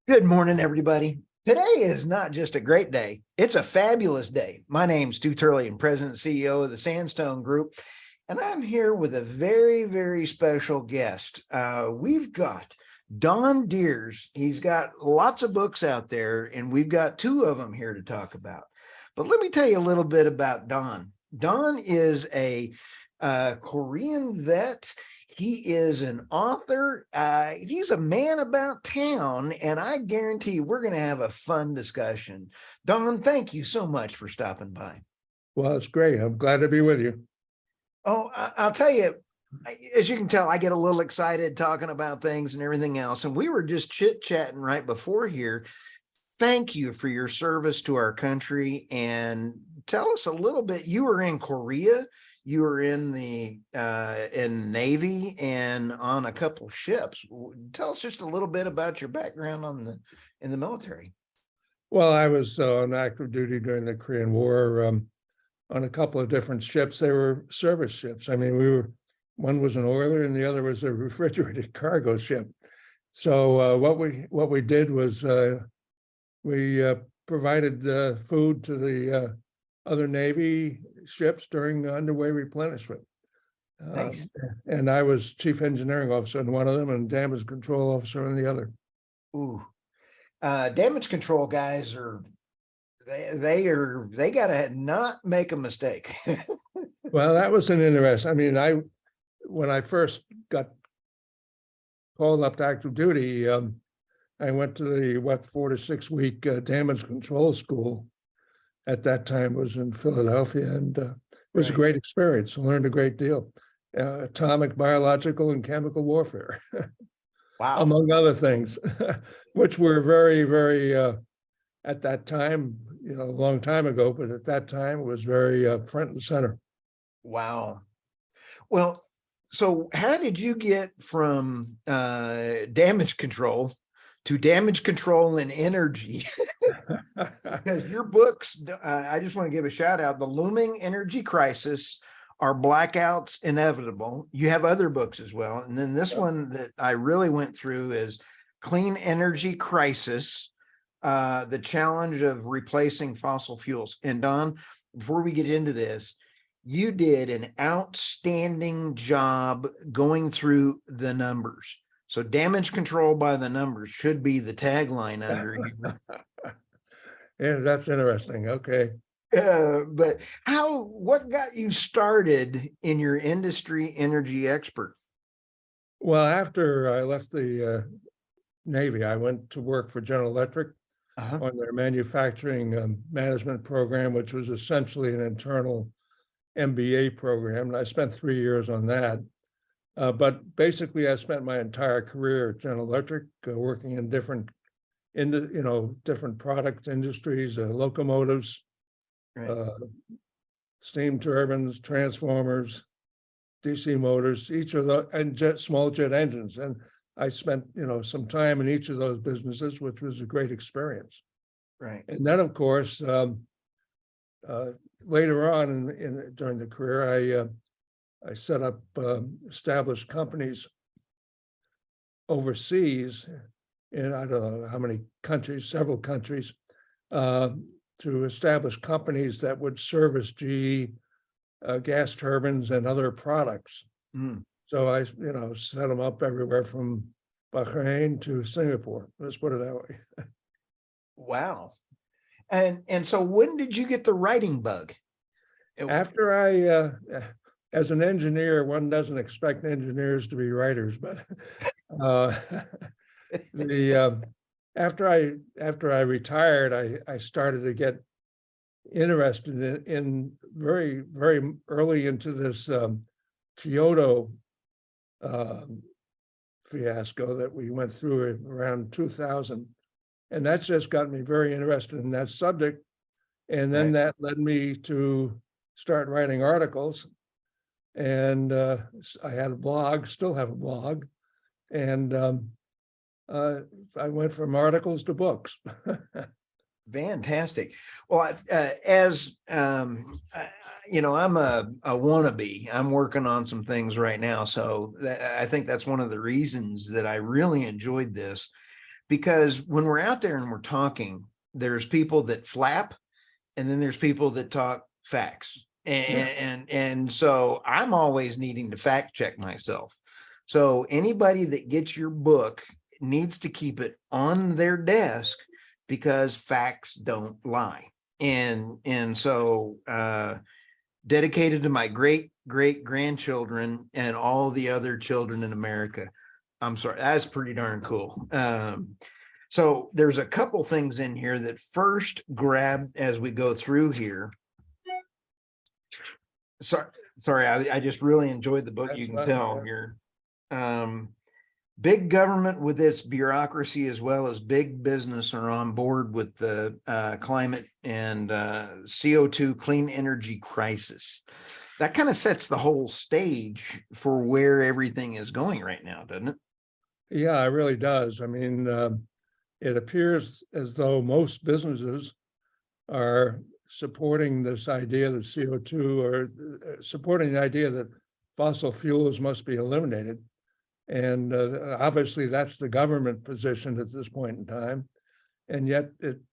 Good morning, everybody. Today is not just a great day, it's a fabulous day. My name's Stu Turley, and President and CEO of the Sandstone Group, and I'm here with a very, very special guest. We've got Donn Dears. He's got lots of books out there, and we've got two of them here to talk about. But let me tell you a little bit about Donn. Donn is a Korean vet. He is an author. He's a man about town, and I guarantee we're going to have a fun discussion. Donn, thank you so much for stopping by. Well, it's great. I'm glad to be with you. Oh, I'll tell you, as you can tell, I get a little excited talking about things and everything else. And we were just chit-chatting right before here. Thank you for your service to our country. And tell us a little bit. You were in Korea. You were in the Navy and on a couple of ships. Tell us just a little bit about your background in the military. Well, I was on active duty during the Korean War on a couple of different ships. They were service ships. I mean, one was an oiler and the other was a refrigerated cargo ship. So what we did was we provided food to the other Navy ships during underway replenishment. Nice. And I was chief engineering officer in one of them and damage control officer in the other. Ooh, damage control guys they gotta not make a mistake. Well, that was an interest. I mean, when I first got called up to active duty, I went to the 4 to 6 week damage control school. At that time was in Philadelphia, and it was a great experience. I learned a great deal. Atomic, biological, and chemical warfare. Wow. Among other things, which were very, very, at that time, a long time ago, but at that time it was very front and center. Wow. Well, so how did you get from damage control to damage control and energy? Because your books, I just want to give a shout out. The Looming Energy Crisis, Are Blackouts Inevitable? You have other books as well. And then this one that I really went through is Clean Energy Crisis, the challenge of replacing fossil fuels. And Donn, before we get into this, you did an outstanding job going through the numbers. So damage control by the numbers should be the tagline under here. Yeah, that's interesting. Okay. But what got you started in your industry energy expert? Well, after I left the Navy, I went to work for General Electric on their manufacturing management program, which was essentially an internal MBA program. And I spent 3 years on that. But basically, I spent my entire career at General Electric working in different product industries, locomotives, steam turbines, transformers, DC motors, each of the and small jet engines. And I spent some time in each of those businesses, which was a great experience. Right. And then, of course, later on during the career, I set up established companies overseas in I don't know how many countries, several countries, to establish companies that would service GE gas turbines and other products. So I set them up everywhere from Bahrain to Singapore. Let's put it that way. Wow. And so when did you get the writing bug? After as an engineer, one doesn't expect engineers to be writers, but after I retired, I started to get interested in very, very early into this Kyoto fiasco that we went through around 2000. And that's just got me very interested in that subject. And then that led me to start writing articles. And I had a blog, still have a blog. And I went from articles to books. Fantastic. Well, I'm a wannabe. I'm working on some things right now. So I think that's one of the reasons that I really enjoyed this. because when we're out there and we're talking, there's people that flap, and then there's people that talk facts. And so I'm always needing to fact check myself. So anybody that gets your book needs to keep it on their desk, because facts don't lie. And so dedicated to my great grandchildren and all the other children in America. I'm sorry, that's pretty darn cool. So there's a couple things in here that first grab as we go through here. Sorry, I just really enjoyed the book. That's you can fine, tell yeah. here. Big government with its bureaucracy, as well as big business, are on board with the climate and CO2 clean energy crisis. That kind of sets the whole stage for where everything is going right now, doesn't it? Yeah, it really does. I mean, it appears as though most businesses are supporting this idea that CO2, or supporting the idea that fossil fuels must be eliminated. And obviously that's the government position at this point in time. And yet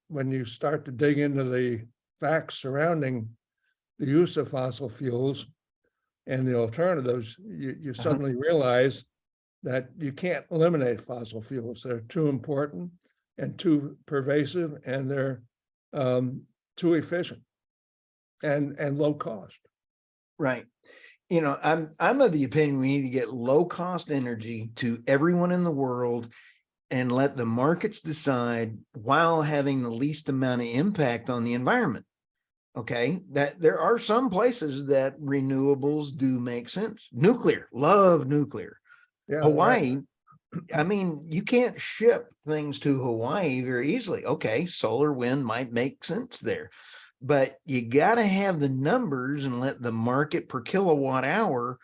when you start to dig into the facts surrounding the use of fossil fuels and the alternatives, you suddenly realize that you can't eliminate fossil fuels. They're too important and too pervasive, and they're too efficient and low cost. Right. You know, I'm of the opinion we need to get low cost energy to everyone in the world and let the markets decide, while having the least amount of impact on the environment. Okay, that there are some places that renewables do make sense. Nuclear, love nuclear. Yeah, Hawaii, right. I mean, you can't ship things to Hawaii very easily. Okay, solar, wind might make sense there, but you got to have the numbers and let the market per kilowatt hour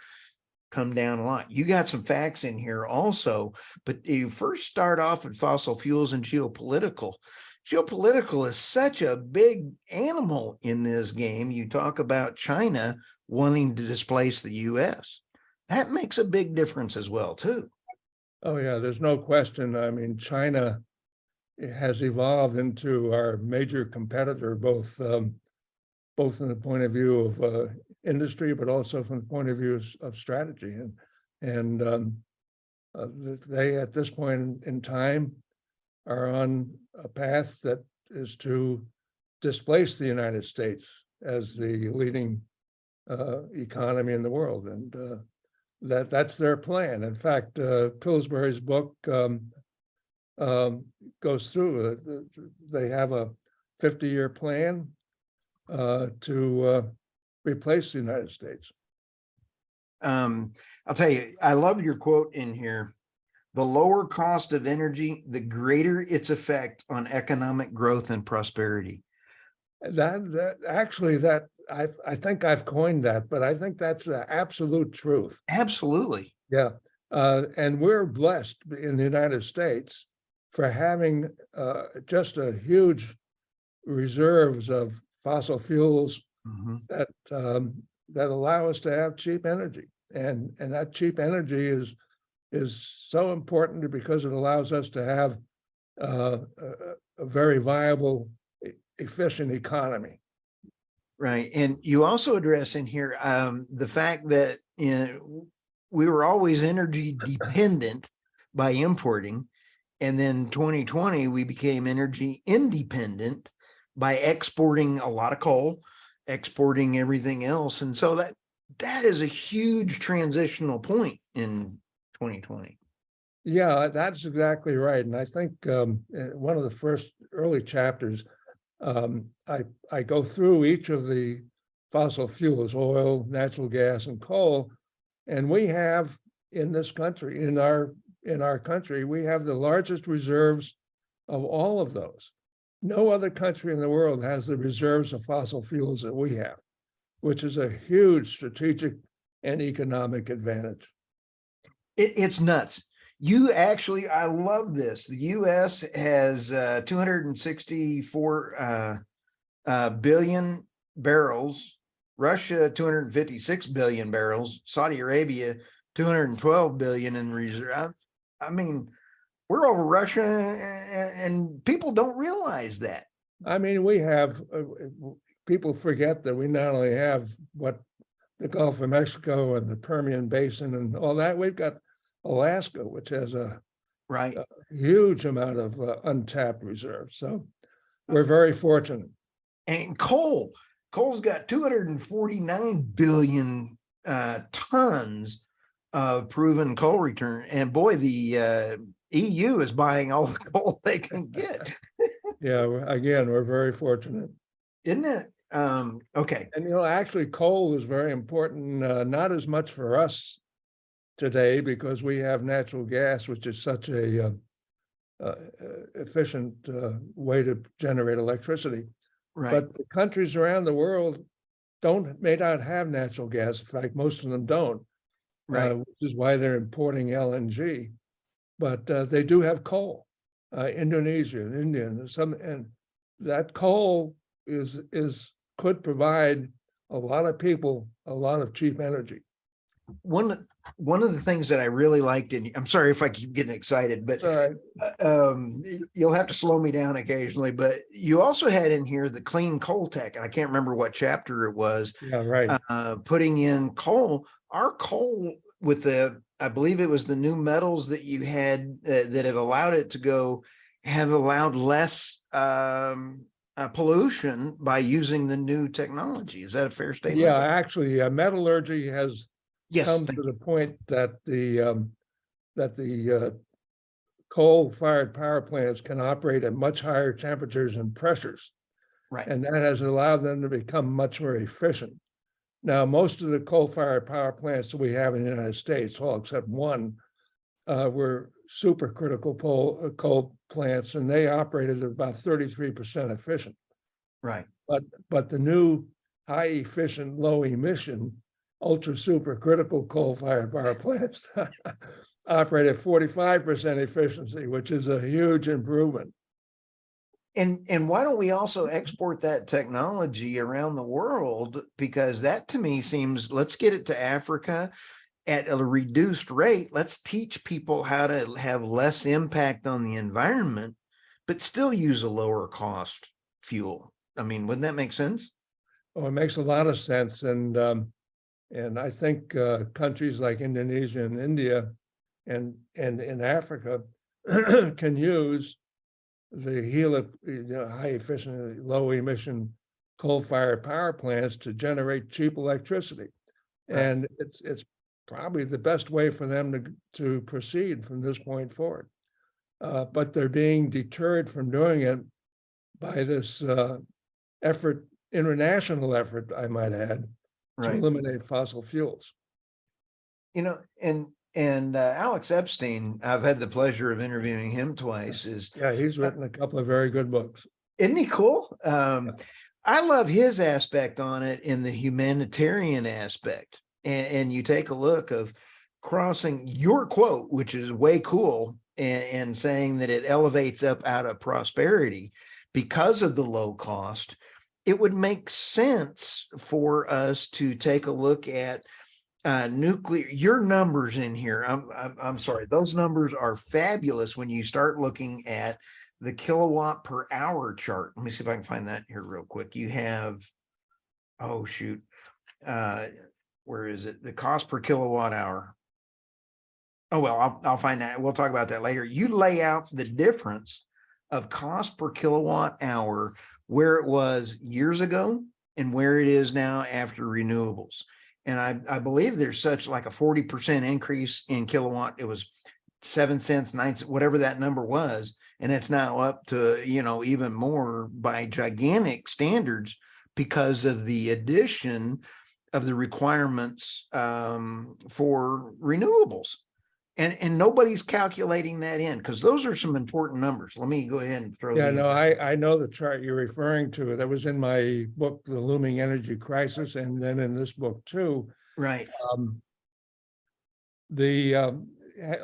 come down a lot. You got some facts in here also, but you first start off with fossil fuels and geopolitical. Geopolitical is such a big animal in this game. You talk about China wanting to displace the US. That makes a big difference as well, too. Oh yeah, there's no question. I mean, China has evolved into our major competitor, both from the point of view of industry, but also from the point of view of strategy. And they, at this point in time, are on a path that is to displace the United States as the leading economy in the world. And that's their plan. In fact, Pillsbury's book goes through. They have a 50-year plan to replace the United States. I'll tell you, I love your quote in here. The lower cost of energy, the greater its effect on economic growth and prosperity. That actually, that I think I've coined that, but I think that's the absolute truth. Absolutely. Yeah. And we're blessed in the United States for having just a huge reserves of fossil fuels that allow us to have cheap energy. And that cheap energy is so important because it allows us to have a very viable, efficient economy. Right. And you also address in here the fact that we were always energy dependent by importing. And then 2020, we became energy independent by exporting a lot of coal, exporting everything else. And so that is a huge transitional point in 2020. Yeah, that's exactly right. And I think one of the first early chapters, I go through each of the fossil fuels, oil, natural gas, and coal. And we have in this country, in our country, we have the largest reserves of all of those. No other country in the world has the reserves of fossil fuels that we have, which is a huge strategic and economic advantage. It's nuts. You actually, I love this. The US has 264 billion barrels, Russia 256 billion barrels, Saudi Arabia 212 billion in reserve. I mean, we're over Russia, and people don't realize that. I mean, we have, people forget that we not only have what the Gulf of Mexico and the Permian Basin and all that, we've got Alaska, which has a Right. huge amount of untapped reserves. So we're very fortunate. And coal's got 249 billion tons of proven coal return. And boy, the EU is buying all the coal they can get. Yeah, again, we're very fortunate. Isn't it? Okay. And, actually, coal is very important, not as much for us today because we have natural gas, which is such a efficient way to generate electricity. Right. But the countries around the world may not have natural gas. In fact, most of them don't. Right. Which is why they're importing LNG. But they do have coal. Indonesia, India, and that coal could provide a lot of people a lot of cheap energy. One of the things that I really liked, and I'm sorry if I keep getting excited, but you'll have to slow me down occasionally. But you also had in here the clean coal tech, and I can't remember what chapter it was. Yeah, right. Putting in coal, our coal with I believe it was the new metals that you had that have allowed it to go, have allowed less pollution by using the new technology. Is that a fair statement? Yeah, actually, metallurgy has come to the point that the coal-fired power plants can operate at much higher temperatures and pressures. Right. And that has allowed them to become much more efficient. Now, most of the coal-fired power plants that we have in the United States, all except one, were supercritical coal plants, and they operated at about 33% efficient. Right. But the new high-efficient, low-emission, ultra supercritical coal-fired power plants operate at 45% efficiency, which is a huge improvement. And why don't we also export that technology around the world? Because that to me seems, let's get it to Africa at a reduced rate. Let's teach people how to have less impact on the environment, but still use a lower cost fuel. I mean, wouldn't that make sense? Oh, it makes a lot of sense. And I think countries like Indonesia and India and in Africa can use the high efficiency, low emission coal-fired power plants to generate cheap electricity. Right. And it's probably the best way for them to proceed from this point forward. But they're being deterred from doing it by this international effort, I might add, to eliminate fossil fuels. And Alex Epstein, I've had the pleasure of interviewing him twice. He's written a couple of very good books. Isn't he cool? I love his aspect on it in the humanitarian aspect. And you take a look of crossing your quote, which is way cool, and saying that it elevates up out of prosperity because of the low cost. It would make sense for us to take a look at nuclear. Your numbers in here, I'm sorry, those numbers are fabulous when you start looking at the kilowatt per hour chart. Let me see if I can find that here real quick. You have, oh shoot, where is it? The cost per kilowatt hour. Oh well, I'll find that. We'll talk about that later. You lay out the difference of cost per kilowatt hour, where it was years ago and where it is now after renewables. And I believe there's such like a 40% increase in kilowatt. It was 7 cents, 9 cents, whatever that number was. And it's now up to, even more by gigantic standards because of the addition of the requirements for renewables. And nobody's calculating that in, because those are some important numbers. Let me go ahead and throw. I know the chart you're referring to. That was in my book, The Looming Energy Crisis, and then in this book too. Right. A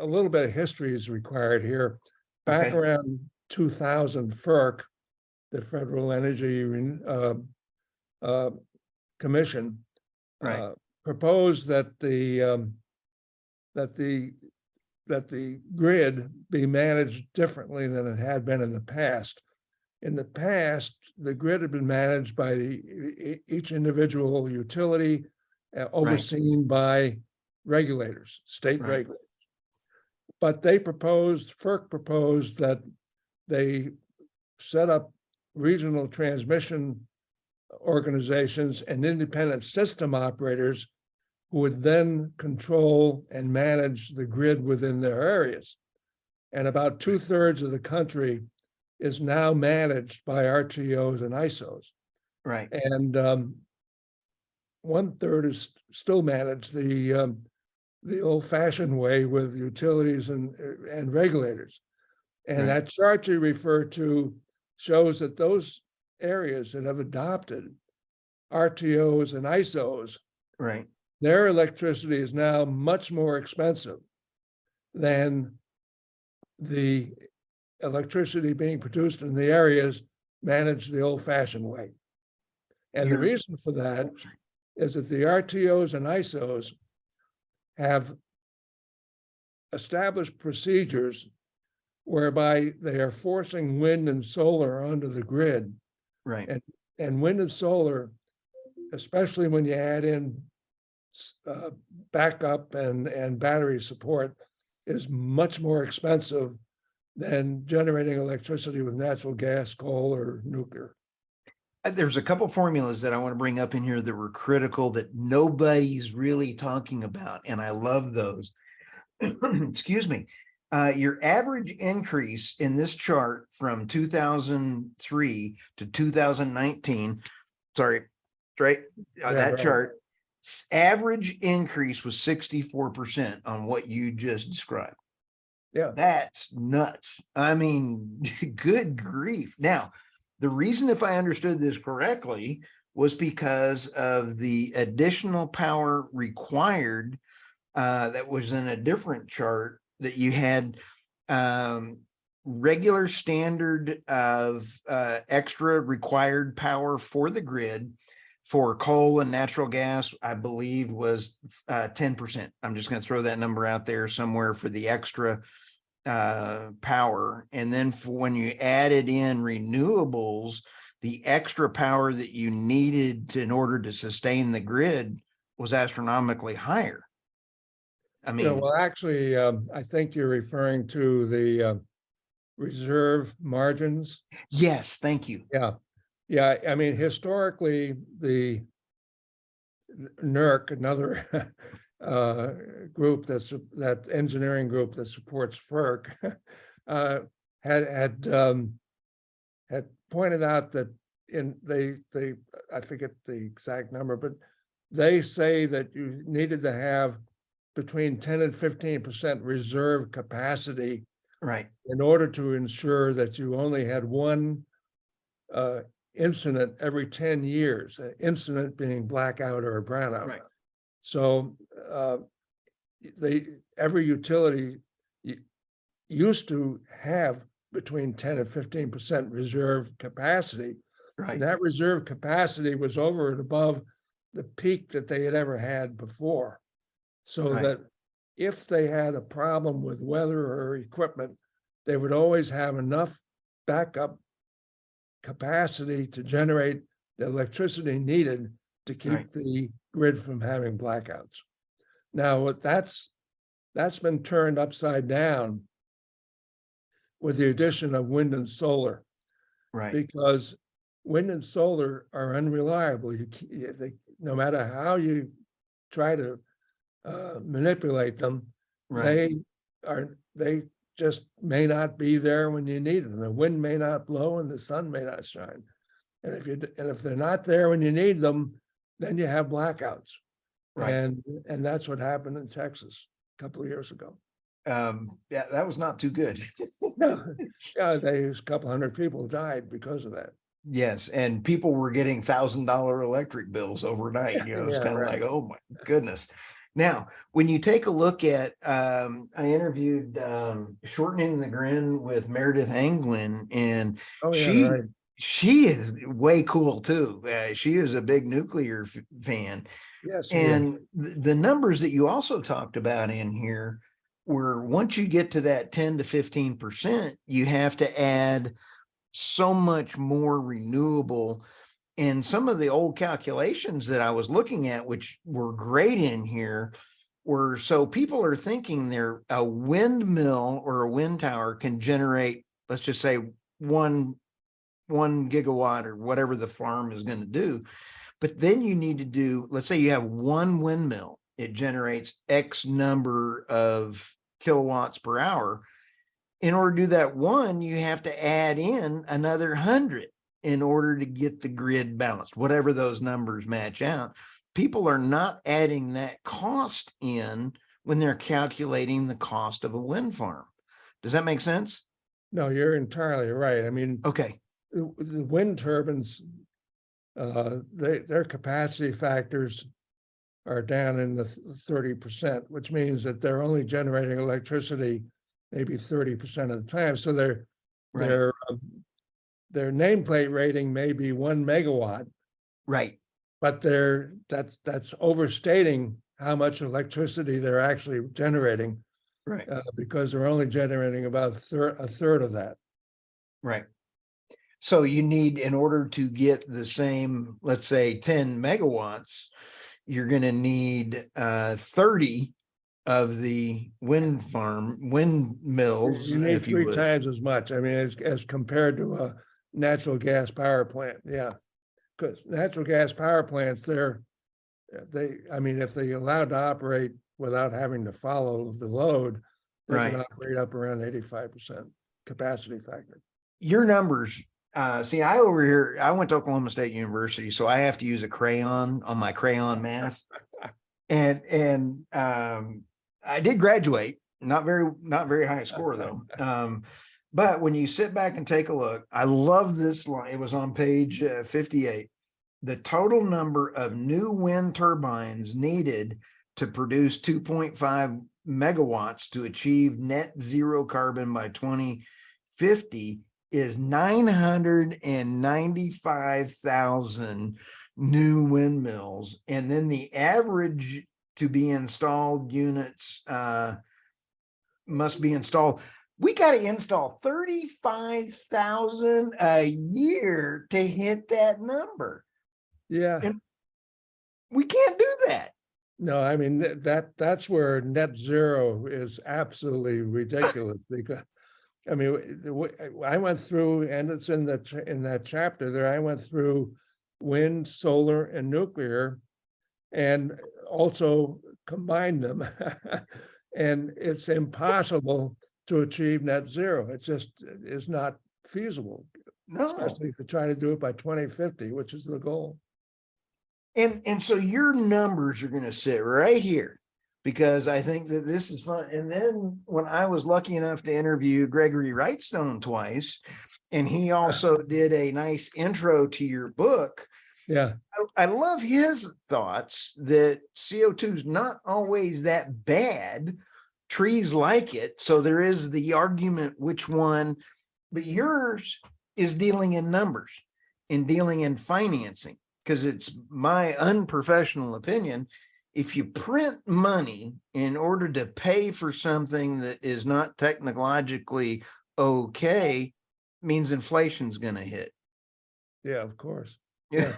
little bit of history is required here. Back around 2000, FERC, the Federal Energy Commission, proposed that the that the grid be managed differently than it had been in the past. In the past, the grid had been managed by each individual utility, overseen by regulators, state Right. regulators. But FERC proposed that they set up regional transmission organizations and independent system operators who would then control and manage the grid within their areas. And about 2/3 of the country is now managed by RTOs and ISOs. Right. And 1/3 is still managed the old-fashioned way with utilities and regulators. And Right. that chart you refer to shows that those areas that have adopted RTOs and ISOs, Right. their electricity is now much more expensive than the electricity being produced in the areas managed the old-fashioned way. And the You're- reason for that is that the RTOs and ISOs have established procedures whereby they are forcing wind and solar onto the grid. Right. And wind and solar, especially when you add in backup and battery support, is much more expensive than generating electricity with natural gas, coal, or nuclear. There's a couple formulas that I want to bring up in here that were critical that nobody's really talking about, and I love those. Excuse me. Your average increase in this chart from 2003 to 2019, sorry, right? That right. chart, average increase was 64% on what you just described. Yeah. That's nuts. I mean, good grief. Now, the reason, if I understood this correctly, was because of the additional power required that was in a different chart that you had regular standard of extra required power for the grid for coal and natural gas, I believe was 10%. I'm just going to throw that number out there somewhere for the extra power. And then for when you added in renewables, the extra power that you needed in order to sustain the grid was astronomically higher. I mean, Yeah, well, actually, I think you're referring to the reserve margins. yes, thank you. Yeah. Yeah. I mean, historically, the NERC, another group that engineering group that supports FERC, had pointed out that I forget the exact number, but they say that you needed to have between 10 and 15% reserve capacity, right, in order to ensure that you only had one incident every 10 years, an incident being blackout or a brownout. right. So every utility used to have between 10 and 15% reserve capacity. Right. And that reserve capacity was over and above the peak that they had ever had before. So Right. that if they had a problem with weather or equipment, they would always have enough backup capacity to generate the electricity needed to keep Right. the grid from having blackouts. Now, that's been turned upside down with the addition of wind and solar, Right. because wind and solar are unreliable. No matter how you try to manipulate them, Right. they just may not be there when you need them. The wind may not blow and the sun may not shine. And if they're not there when you need them, then you have blackouts. Right. And that's what happened in Texas a couple of years ago. Yeah, that was not too good. Yeah, a couple hundred people died because of that. Yes, and people were getting $1,000 electric bills overnight. You know, it's Yeah, kind of right. like, oh my goodness. Now, when you take a look at, I interviewed Shortening the Grin with Meredith Anglin, and Oh, yeah, right. she is way cool too. She is a big nuclear fan. Yes. And the numbers that you also talked about in here where once you get to that 10 to 15%, you have to add so much more renewable. And some of the old calculations that I was looking at, which were great in here, were so people are thinking a windmill or a wind tower can generate, let's just say one gigawatt or whatever the farm is going to do. But then you need to do, let's say you have one windmill, it generates X number of kilowatts per hour. In order to do that one, you have to add in another 100 in order to get the grid balanced, whatever those numbers match out. People are not adding that cost in when they're calculating the cost of a wind farm. Does that make sense? No, you're entirely right. I mean, okay, the wind turbines, their capacity factors are down in the 30%, which means that they're only generating electricity maybe 30% of the time. So their nameplate rating may be 1 megawatt, right? But that's overstating how much electricity they're actually generating, right? Because they're only generating about a third of that. Right. So you need, in order to get the same, let's say 10 megawatts, you're going to need 30 of the windmills, You need if you 3 would. times as much. I mean, as compared to a natural gas power plant. Yeah, because natural gas power plants, I mean, if they're allowed to operate without having to follow the load, they can operate up around 85% capacity factor. Your numbers, see, I went to Oklahoma State University, so I have to use a crayon on my crayon math. And I did graduate, not very high score though. But when you sit back and take a look, I love this line. It was on page 58. The total number of new wind turbines needed to produce 2.5 megawatts to achieve net zero carbon by 2050 is 995,000 new windmills. And then the average to be installed units must be installed. We got to install 35,000 a year to hit that number. Yeah. And we can't do that. No, I mean, that's where net zero is absolutely ridiculous. Because I mean, I went through, and it's in that chapter there, I went through wind, solar, and nuclear, and also combined them. And it's impossible to achieve net zero. It just is not feasible. No. Especially if you try to do it by 2050, which is the goal. And so your numbers are going to sit right here, because I think that this is fun. And then when I was lucky enough to interview Gregory Wrightstone twice, and he also did a nice intro to your book. Yeah. I love his thoughts that CO2 is not always that bad. Trees like it. So there is the argument which one, but yours is dealing in numbers and dealing in financing, because it's my unprofessional opinion. If you print money in order to pay for something that is not technologically okay, means inflation's going to hit. Yeah, of course. Yeah.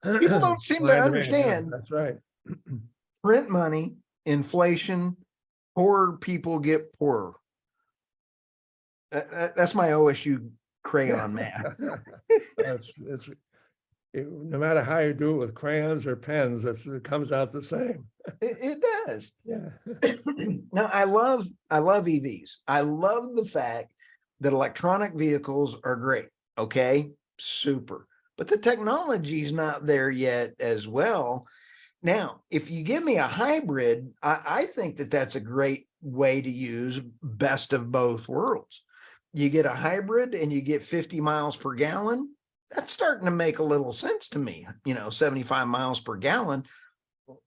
People don't seem to understand. That's right. Print money, inflation, poor people get poorer. That's my OSU crayon math. No matter how you do it with crayons or pens, it comes out the same. It does. Yeah. Now, I love EVs. I love the fact that electronic vehicles are great. Okay, super. But the technology is not there yet as well. Now, if you give me a hybrid, I think that that's a great way to use best of both worlds. You get a hybrid and you get 50 miles per gallon. That's starting to make a little sense to me. 75 miles per gallon.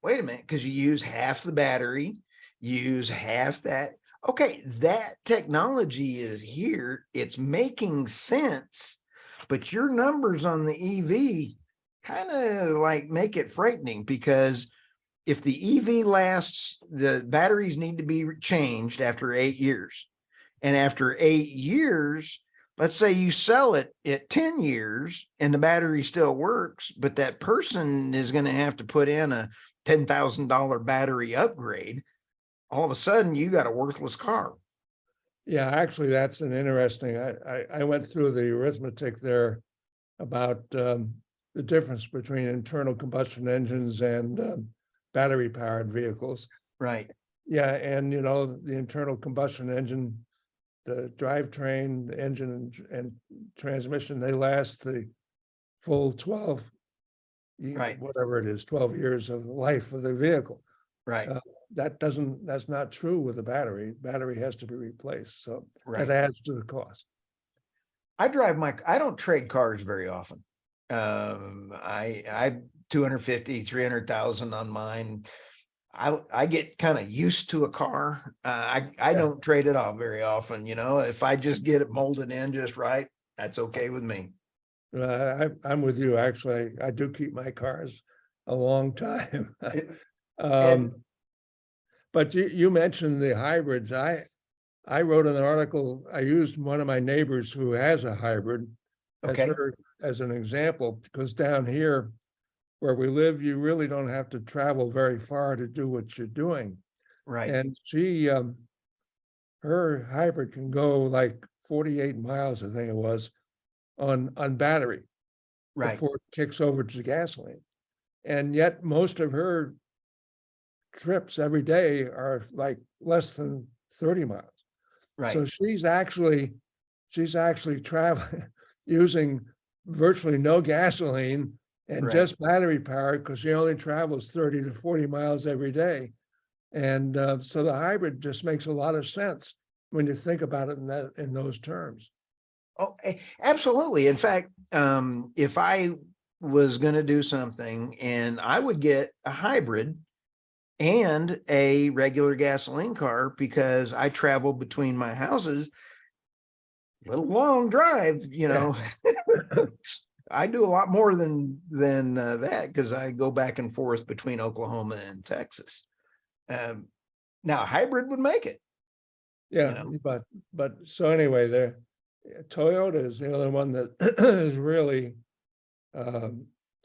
Wait a minute, because you use half the battery, you use half that. Okay, that technology is here. It's making sense. But your numbers on the EV kind of like make it frightening, because if the EV lasts, the batteries need to be changed after 8 years. And after 8 years, let's say you sell it at 10 years and the battery still works, but that person is going to have to put in a $10,000 battery upgrade. All of a sudden, you got a worthless car. Yeah, actually, that's an interesting, I went through the arithmetic there about the difference between internal combustion engines and battery powered vehicles. Right. Yeah, and you know, the internal combustion engine, the drivetrain, the engine and transmission, they last the full 12, Right. whatever it is, 12 years of life of the vehicle. Right. That's not true with the battery. Battery has to be replaced. So Right. that adds to the cost. I don't trade cars very often. I 250, 300,000 on mine. I get kind of used to a car. I don't trade it off very often. You know, if I just get it molded in just right, that's okay with me. I'm with you. Actually, I do keep my cars a long time. And But you mentioned the hybrids. I wrote an article. I used one of my neighbors who has a hybrid okay. as an example, because down here where we live, you really don't have to travel very far to do what you're doing. Right. And she, her hybrid can go like 48 miles, I think it was, on battery Right. before it kicks over to gasoline. And yet most of her trips every day are like less than 30 miles. Right. So she's actually traveling using virtually no gasoline and Right. just battery power, because she only travels 30 to 40 miles every day. And so the hybrid just makes a lot of sense when you think about it in those terms. Oh, absolutely. In fact, if I was going to do something and I would get a hybrid and a regular gasoline car, because I travel between my houses, little long drive, you know. I do a lot more than that, because I go back and forth between Oklahoma and Texas. Now, a hybrid would make it. Yeah, you know? but so anyway, Toyota is the other one that is really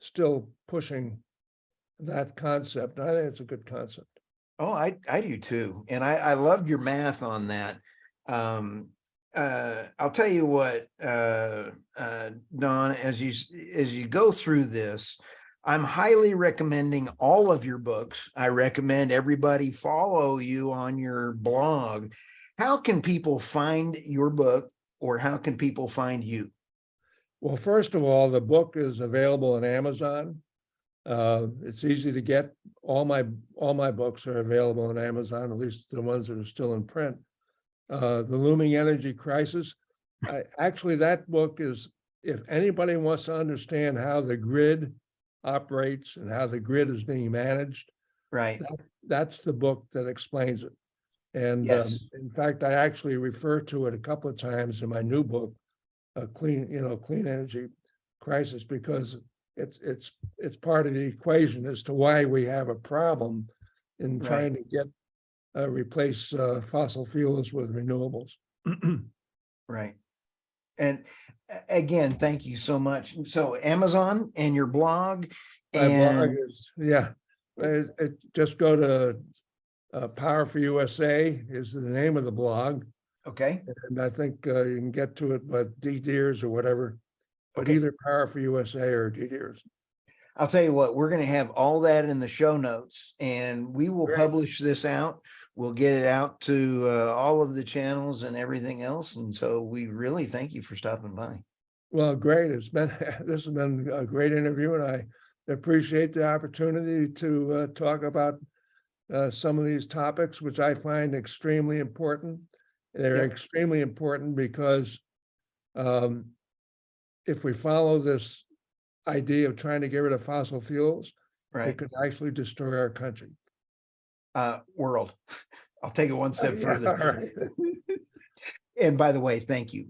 still pushing that concept. I think it's a good concept. Oh, I do too. And I loved your math on that. I'll tell you what, Donn, as you go through this, I'm highly recommending all of your books. I recommend everybody follow you on your blog. How can people find your book, or how can people find you? Well, first of all, the book is available on Amazon. It's easy to get. All my books are available on Amazon, at least the ones that are still in print. The Looming Energy Crisis. Actually, that book is, if anybody wants to understand how the grid operates and how the grid is being managed, right, that's the book that explains it. And yes. In fact, I actually refer to it a couple of times in my new book, Clean Energy Crisis, because it's part of the equation as to why we have a problem in trying to get replace fossil fuels with renewables. Right. And again, thank you so much. So Amazon and your blog. My blog is, just go to Power for USA is the name of the blog. Okay. And I think you can get to it by Donn Dears or whatever, but okay. Either Power for USA or Donn Dears. I'll tell you what, we're going to have all that in the show notes, and we will publish this out. We'll get it out to all of the channels and everything else. And so we really thank you for stopping by. Well, great. This has been a great interview, and I appreciate the opportunity to talk about some of these topics, which I find extremely important. They're extremely important because if we follow this idea of trying to get rid of fossil fuels, it could actually destroy our country. World. I'll take it one step further. Right. And by the way, thank you.